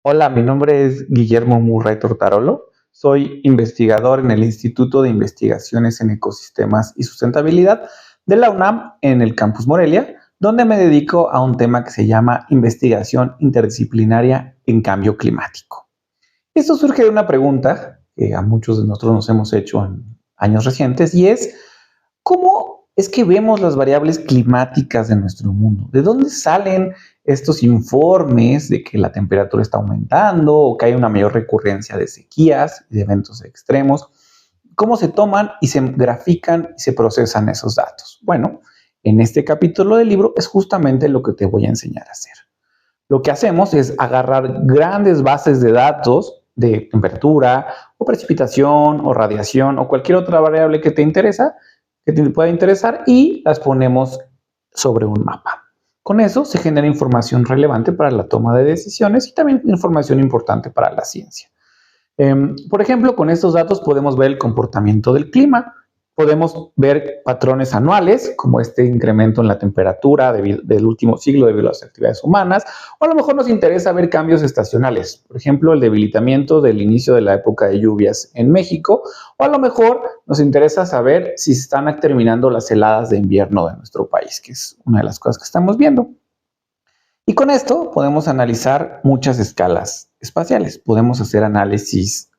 Hola, mi nombre es Guillermo Murray Tortarolo. Soy investigador en el Instituto de Investigaciones en Ecosistemas y Sustentabilidad de la UNAM en el Campus Morelia, donde me dedico a un tema que se llama investigación interdisciplinaria en cambio climático. Esto surge de una pregunta que a muchos de nosotros nos hemos hecho en años recientes y es ¿cómo es que vemos las variables climáticas de nuestro mundo? ¿De dónde salen estos informes de que la temperatura está aumentando o que hay una mayor recurrencia de sequías y de eventos extremos? ¿Cómo se toman y se grafican y se procesan esos datos? Bueno, en este capítulo del libro es justamente lo que te voy a enseñar a hacer. Lo que hacemos es agarrar grandes bases de datos de temperatura o precipitación o radiación o cualquier otra variable que te interesa, que te pueda interesar y las ponemos sobre un mapa. Con eso se genera información relevante para la toma de decisiones y también información importante para la ciencia. Por ejemplo, con estos datos podemos ver el comportamiento del clima, podemos ver patrones anuales, como este incremento en la temperatura del último siglo debido a las actividades humanas, o a lo mejor nos interesa ver cambios estacionales, por ejemplo, el debilitamiento del inicio de la época de lluvias en México, o a lo mejor nos interesa saber si se están terminando las heladas de invierno de nuestro país, que es una de las cosas que estamos viendo. Y con esto podemos analizar muchas escalas espaciales. Podemos hacer análisis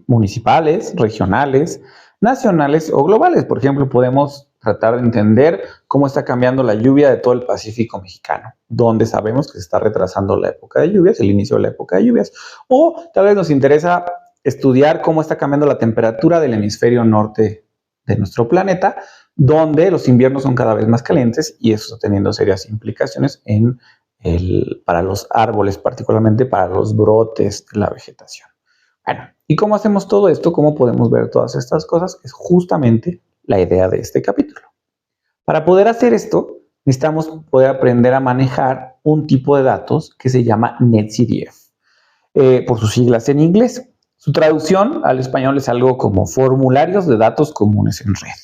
municipales, regionales, nacionales o globales. Por ejemplo, podemos tratar de entender cómo está cambiando la lluvia de todo el Pacífico mexicano, donde sabemos que se está retrasando la época de lluvias, el inicio de la época de lluvias. O tal vez nos interesa estudiar cómo está cambiando la temperatura del hemisferio norte de nuestro planeta, donde los inviernos son cada vez más calientes y eso está teniendo serias implicaciones para los árboles, particularmente para los brotes de la vegetación. Bueno, ¿y cómo hacemos todo esto? ¿Cómo podemos ver todas estas cosas? Es justamente la idea de este capítulo. Para poder hacer esto, necesitamos poder aprender a manejar un tipo de datos que se llama NetCDF, por sus siglas en inglés. Su traducción al español es algo como formularios de datos comunes en red,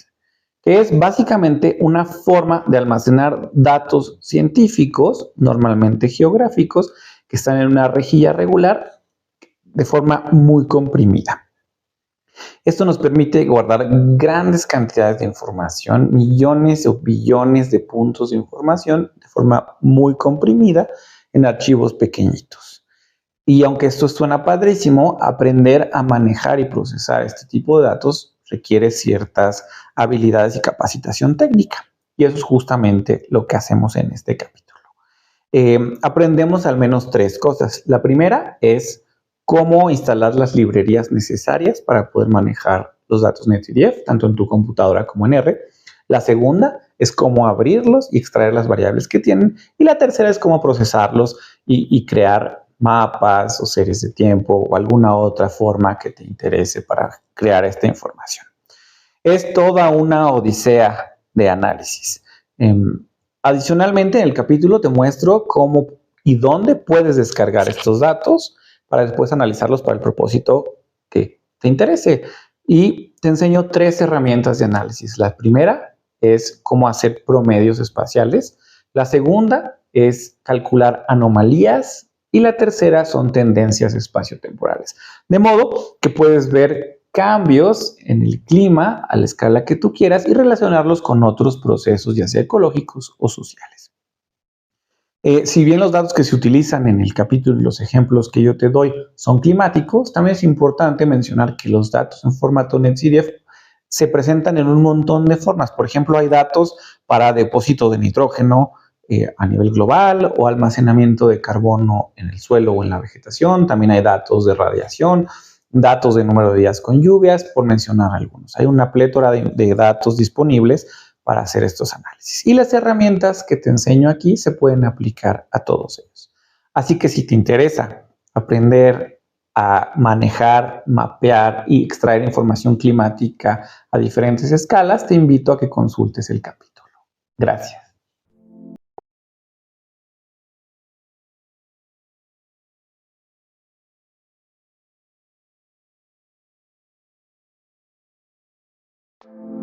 que es básicamente una forma de almacenar datos científicos, normalmente geográficos, que están en una rejilla regular de forma muy comprimida. Esto nos permite guardar grandes cantidades de información, millones o billones de puntos de información de forma muy comprimida en archivos pequeñitos. Y aunque esto suena padrísimo, aprender a manejar y procesar este tipo de datos requiere ciertas habilidades y capacitación técnica. Y eso es justamente lo que hacemos en este capítulo. Aprendemos al menos tres cosas. La primera es cómo instalar las librerías necesarias para poder manejar los datos NetCDF, tanto en tu computadora como en R. La segunda es cómo abrirlos y extraer las variables que tienen. Y la tercera es cómo procesarlos y crear mapas o series de tiempo o alguna otra forma que te interese para crear esta información. Es toda una odisea de análisis. Adicionalmente, en el capítulo te muestro cómo y dónde puedes descargar estos datos para después analizarlos para el propósito que te interese. Y te enseño tres herramientas de análisis. La primera es cómo hacer promedios espaciales. La segunda es calcular anomalías. Y la tercera son tendencias espaciotemporales. De modo que puedes ver cambios en el clima a la escala que tú quieras y relacionarlos con otros procesos, ya sea ecológicos o sociales. Si bien los datos que se utilizan en el capítulo y los ejemplos que yo te doy son climáticos, también es importante mencionar que los datos en formato NetCDF se presentan en un montón de formas. Por ejemplo, hay datos para depósito de nitrógeno a nivel global o almacenamiento de carbono en el suelo o en la vegetación. También hay datos de radiación, datos de número de días con lluvias, por mencionar algunos. Hay una plétora de datos disponibles para hacer estos análisis. Y las herramientas que te enseño aquí se pueden aplicar a todos ellos. Así que si te interesa aprender a manejar, mapear y extraer información climática a diferentes escalas, te invito a que consultes el capítulo. Gracias.